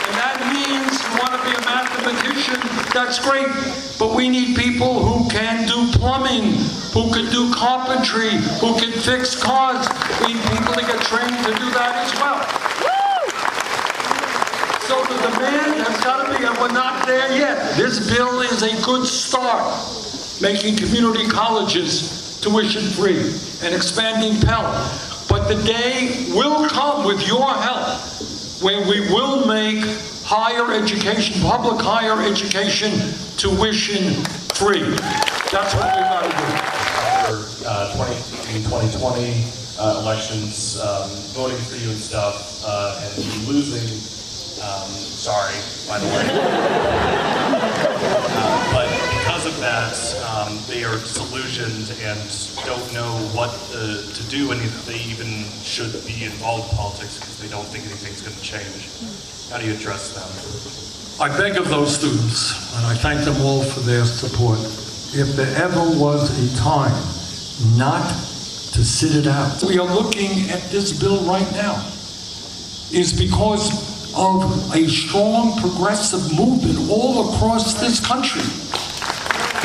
[SPEAKER 4] And that means you want to be a mathematician, that's great, but we need people who can do plumbing, who can do carpentry, who can fix cars. We need people to get trained to do that as well. So the demand has got to be, and we're not there yet. This bill is a good start, making community colleges tuition-free and expanding Pell. But the day will come with your help when we will make higher education, public higher education, tuition-free. That's what we've got to do.
[SPEAKER 13] In 2020 elections, voting for you and stuff, and you losing, sorry, by the way. But because of that, they are disillusioned and don't know what to do, and if they even should be involved in politics because they don't think anything's going to change. How do you address them?
[SPEAKER 4] I beg of those students, and I thank them all for their support, if there ever was a time not to sit it out. We are looking at this bill right now is because of a strong progressive movement all across this country.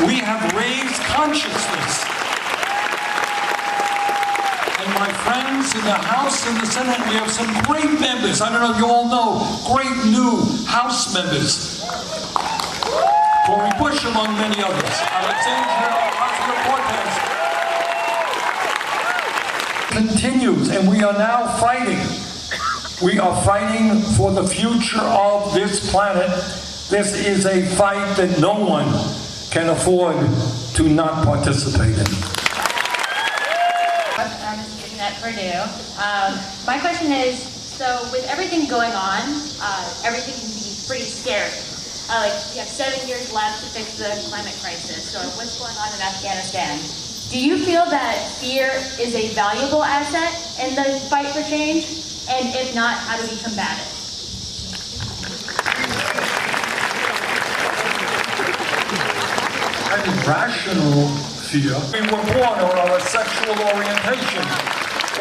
[SPEAKER 4] We have raised consciousness. And my friends in the House and the Senate. We have some great members. I don't know if you all know, great new House members. Cory Bush, among many others. Alexandria Ocasio-Cortez. Continues, and we are now fighting. We are fighting for the future of this planet. This is a fight that no one can afford to not participate in.
[SPEAKER 14] I'm student at Purdue. My question is, so with everything going on, everything can be pretty scary. Like, we have 7 years left to fix the climate crisis, or what's going on in Afghanistan. Do you feel that fear is a valuable asset in the fight for change? And if not, how do we combat it?
[SPEAKER 4] An irrational fear. We were born, or our sexual orientation,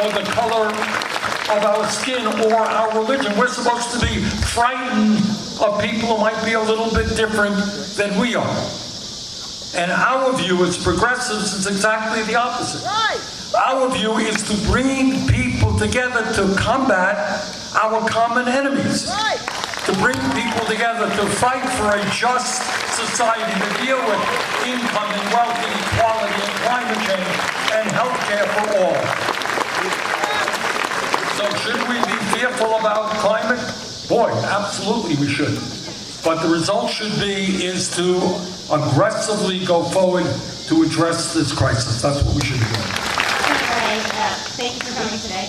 [SPEAKER 4] or the color of our skin, or our religion. We're supposed to be frightened of people who might be a little bit different than we are. And our view as progressives is exactly the opposite. Our view is to bring people together to combat our common enemies. To bring people together to fight for a just society, to deal with income and wealth inequality and climate change and health care for all. So should we be fearful about climate? Boy, absolutely we should. But the result should be is to aggressively go forward to address this crisis. That's what we should be doing.
[SPEAKER 15] Thank you for coming today.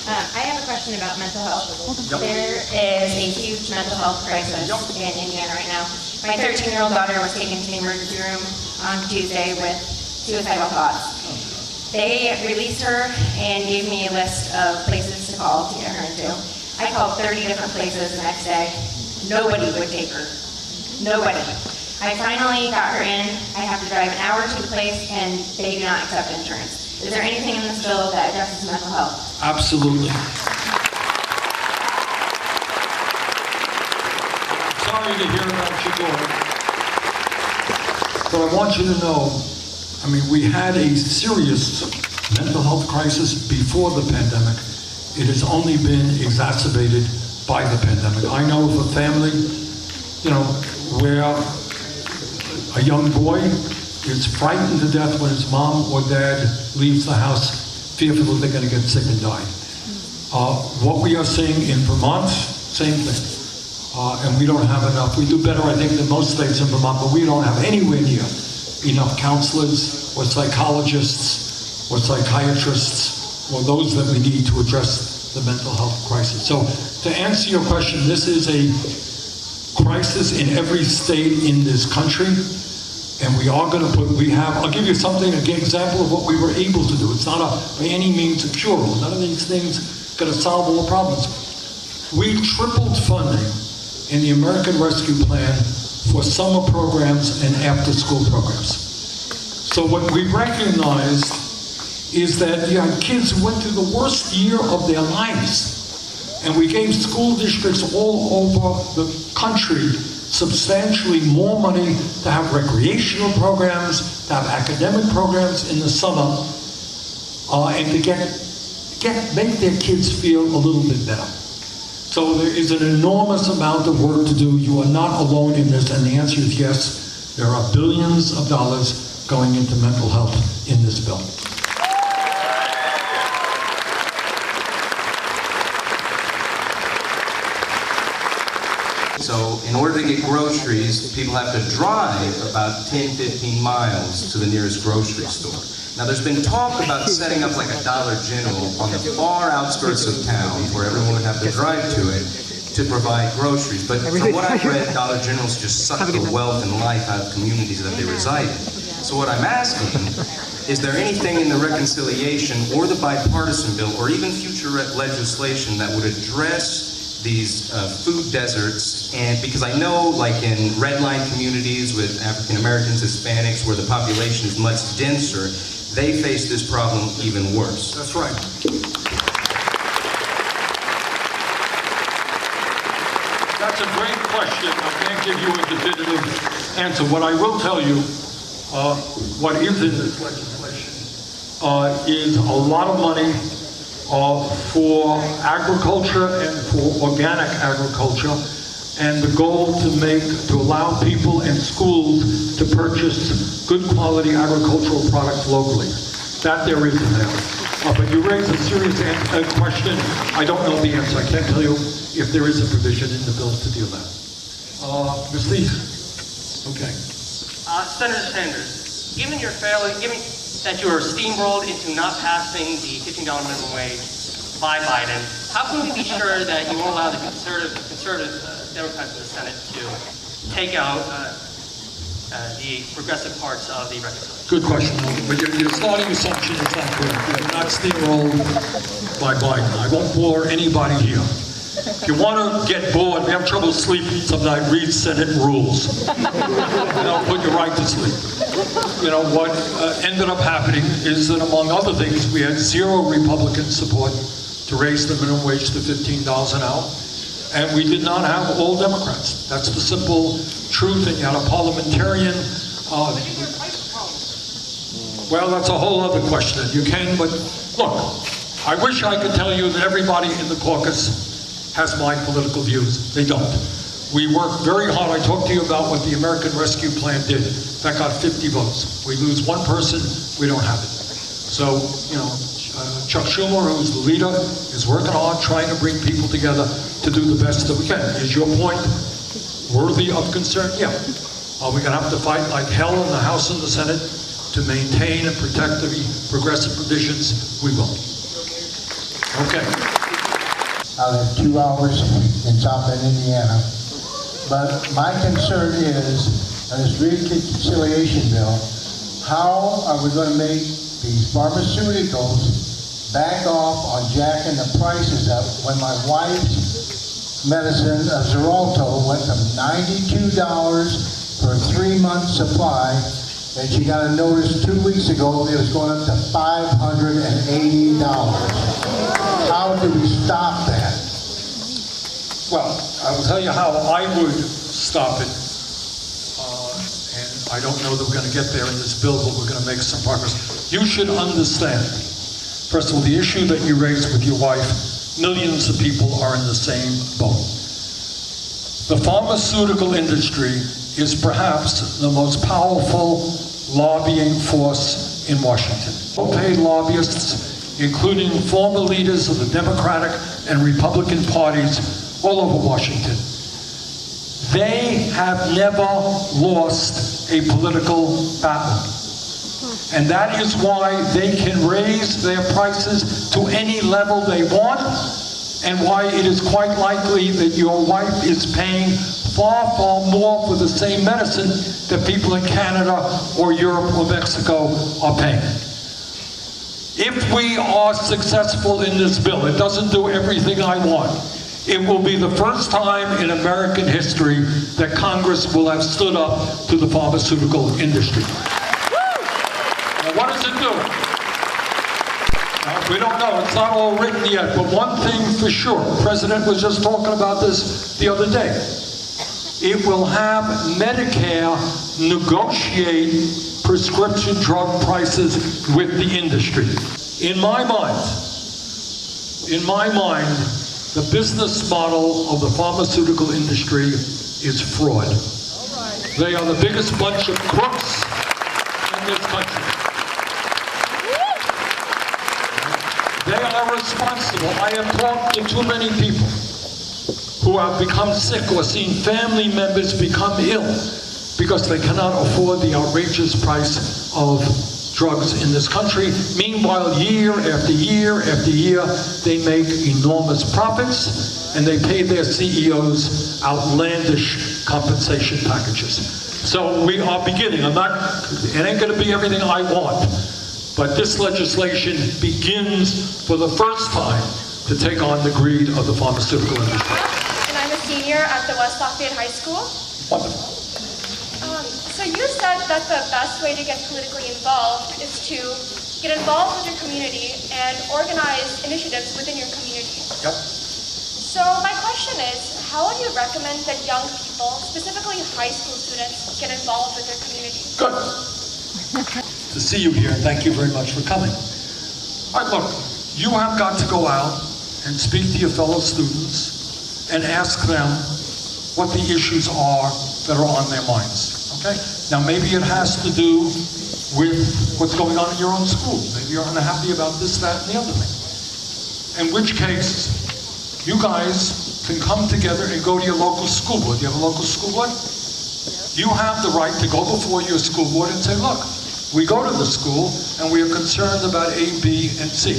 [SPEAKER 15] I have a question about mental health. There is a huge mental health crisis in Indiana right now. My 13-year-old daughter was taken to the emergency room on Tuesday with suicidal thoughts. They released her and gave me a list of places to call to get her into. I called 30 different places the next day. Nobody would take her. Nobody. I finally got her in. I have to drive an hour to the place, and they do not accept insurance. Is there anything in this bill that addresses mental health?
[SPEAKER 4] Absolutely. Sorry to hear about your daughter. But I want you to know, I mean, we had a serious mental health crisis before the pandemic. It has only been exacerbated by the pandemic. I know of a family, where a young boy is frightened to death when his mom or dad leaves the house, fearful that they're going to get sick and die. What we are seeing in Vermont, same thing. And we don't have enough. We do better, I think, than most states in Vermont, but we don't have anywhere near enough counselors or psychologists or psychiatrists or those that we need to address the mental health crisis. So to answer your question, this is a crisis in every state in this country. And we are going to I'll give you something, an example of what we were able to do. It's not by any means a cure-all. None of these things are going to solve all the problems. We tripled funding in the American Rescue Plan for summer programs and after-school programs. So what we recognized is that you had kids who went through the worst year of their lives. And we gave school districts all over the country substantially more money to have recreational programs, to have academic programs in the summer, and to make their kids feel a little bit better. So there is an enormous amount of work to do. You are not alone in this, and the answer is yes. There are billions of dollars going into mental health in this bill.
[SPEAKER 16] So in order to get groceries, people have to drive about 10, 15 miles to the nearest grocery store. Now there's been talk about setting up like a Dollar General on the far outskirts of town where everyone would have to drive to it to provide groceries. But from what I've read, Dollar Generals just suck the wealth and life out of communities that they reside in. So what I'm asking, is there anything in the reconciliation or the bipartisan bill or even future legislation that would address these food deserts? And because I know, like in red line communities with African Americans, Hispanics, where the population is much denser, they face this problem even worse.
[SPEAKER 4] That's right. That's a great question. I can't give you a definitive answer. What I will tell you, what is in this legislation is a lot of money for agriculture and for organic agriculture, and the goal to allow people in schools to purchase good quality agricultural products locally. That there is in there. But you raise a serious question. I don't know the answer. I can't tell you if there is a provision in the bill to deal with that. Ms. Lee. Okay.
[SPEAKER 17] Senator Sanders, given that you were steamrolled into not passing the $15 minimum wage by Biden, how can we be sure that you won't allow the conservative Democrats in the Senate to take out the progressive parts of the reconciliation?
[SPEAKER 4] Good question, but your starting assumption is not correct. You're not steamrolled by Biden. I won't bore anybody here. If you want to get bored, if you have trouble sleeping some night, read Senate rules. They'll put you right to sleep. You know, what ended up happening is that, among other things, we had zero Republican support to raise the minimum wage to $15 an hour, and we did not have all Democrats. That's the simple truth, and you had a parliamentarian. Well, that's a whole other question. You can, but look, I wish I could tell you that everybody in the caucus has my political views. They don't. We work very hard. I talked to you about what the American Rescue Plan did. That got 50 votes. We lose one person, we don't have it. So, you know, Chuck Schumer, who's the leader, is working hard, trying to bring people together to do the best that we can. Is your point worthy of concern? Yeah. Are we going to have to fight like hell in the House and the Senate to maintain and protect the progressive provisions? We will. Okay.
[SPEAKER 18] I live 2 hours in South Bend, Indiana. But my concern is, on this reconciliation bill, how are we going to make these pharmaceuticals back off on jacking the prices up when my wife's medicine, Xarelto, went from $92 for a 3-month supply, and she got a notice 2 weeks ago it was going up to $580. How do we stop that?
[SPEAKER 4] Well, I will tell you how I would stop it. And I don't know that we're going to get there in this bill, but we're going to make some progress. You should understand, first of all, the issue that you raised with your wife, millions of people are in the same boat. The pharmaceutical industry is perhaps the most powerful lobbying force in Washington. Well-paid lobbyists, including former leaders of the Democratic and Republican parties all over Washington. They have never lost a political battle. And that is why they can raise their prices to any level they want, and why it is quite likely that your wife is paying far, far more for the same medicine that people in Canada or Europe or Mexico are paying. If we are successful in this bill, it doesn't do everything I want. It will be the first time in American history that Congress will have stood up to the pharmaceutical industry. Now, what does it do? Now, we don't know. It's not all written yet. But one thing for sure, the President was just talking about this the other day. It will have Medicare negotiate prescription drug prices with the industry. In my mind, the business model of the pharmaceutical industry is fraud. They are the biggest bunch of crooks in this country. They are responsible. I have talked to too many people who have become sick or seen family members become ill because they cannot afford the outrageous price of drugs in this country. Meanwhile, year after year after year, they make enormous profits and they pay their CEOs outlandish compensation packages. So we are beginning. It ain't going to be everything I want, but this legislation begins for the first time to take on the greed of the pharmaceutical industry.
[SPEAKER 19] And I'm a senior at the West Lafayette High School.
[SPEAKER 4] Wonderful.
[SPEAKER 19] So you said that the best way to get politically involved is to get involved with your community and organize initiatives within your community.
[SPEAKER 4] Yep.
[SPEAKER 19] So my question is, how would you recommend that young people, specifically high school students, get involved with their community?
[SPEAKER 4] Good. To see you here, thank you very much for coming. All right, look, you have got to go out and speak to your fellow students and ask them what the issues are that are on their minds, okay? Now, maybe it has to do with what's going on in your own school. Maybe you're unhappy about this, that, and the other thing. In which case, you guys can come together and go to your local school board. Do you have a local school board? You have the right to go before your school board and say, look, we go to the school and we are concerned about A, B, and C.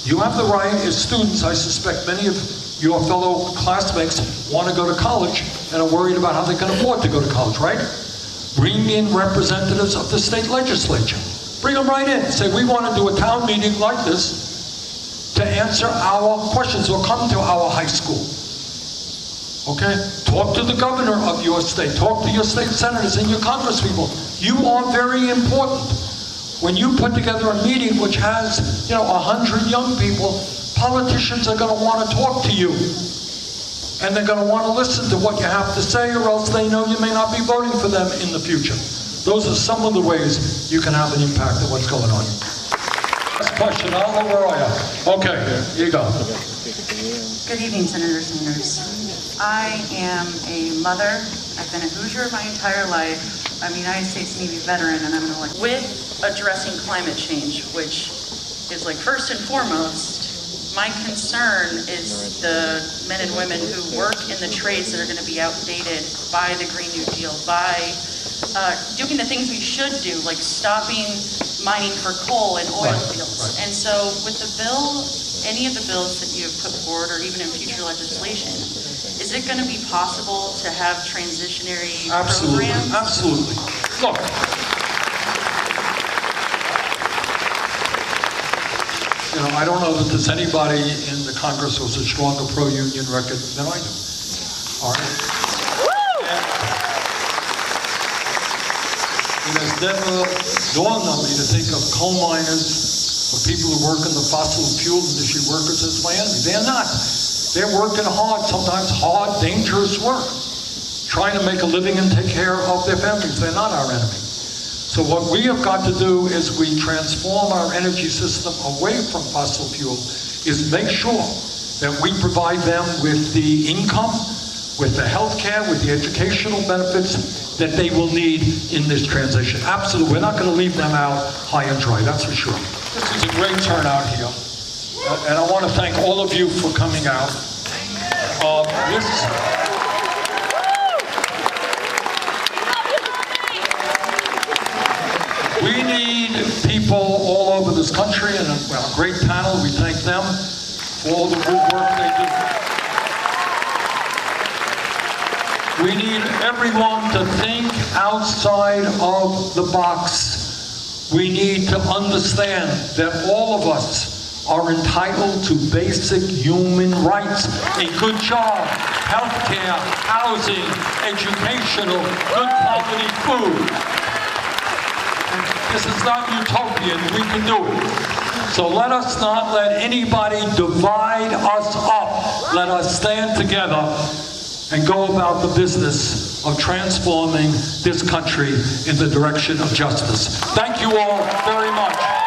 [SPEAKER 4] You have the right as students, I suspect many of your fellow classmates want to go to college and are worried about how they can afford to go to college, right? Bring in representatives of the state legislature. Bring them right in. Say, we want to do a town meeting like this to answer our questions, or come to our high school. Okay? Talk to the governor of your state. Talk to your state senators and your congresspeople. You are very important. When you put together a meeting which has, 100 young people, politicians are going to want to talk to you. And they're going to want to listen to what you have to say, or else they know you may not be voting for them in the future. Those are some of the ways you can have an impact on what's going on. Last question, Alma, where are you? Okay, here you go.
[SPEAKER 20] Good evening, Senator Sanders. I am a mother. I've been a Hoosier my entire life. I'm a United States Navy veteran, and I'm with addressing climate change, which is first and foremost, my concern is the men and women who work in the trades that are going to be outdated by the Green New Deal, by doing the things we should do, like stopping mining for coal and oil fields. And so with the bill, any of the bills that you have put forward, or even in future legislation, is it going to be possible to have transitionary programs?
[SPEAKER 4] Absolutely. Look. I don't know that there's anybody in the Congress who has a stronger pro-union record than I do. All right? It has never dawned on me to think of coal miners or people who work in the fossil fuel industry workers as my enemy. They're not. They're working hard, sometimes hard, dangerous work, trying to make a living and take care of their families. They're not our enemy. So what we have got to do as we transform our energy system away from fossil fuel is make sure that we provide them with the income, with the health care, with the educational benefits that they will need in this transition. Absolutely. We're not going to leave them out high and dry, that's for sure. This is a great turnout here. And I want to thank all of you for coming out. We need people all over this country, and a great panel. We thank them for all the good work they do. We need everyone to think outside of the box. We need to understand that all of us are entitled to basic human rights, a good job, health care, housing, educational, good quality food. This is not utopian, we can do it. So let us not let anybody divide us up. Let us stand together and go about the business of transforming this country in the direction of justice. Thank you all very much.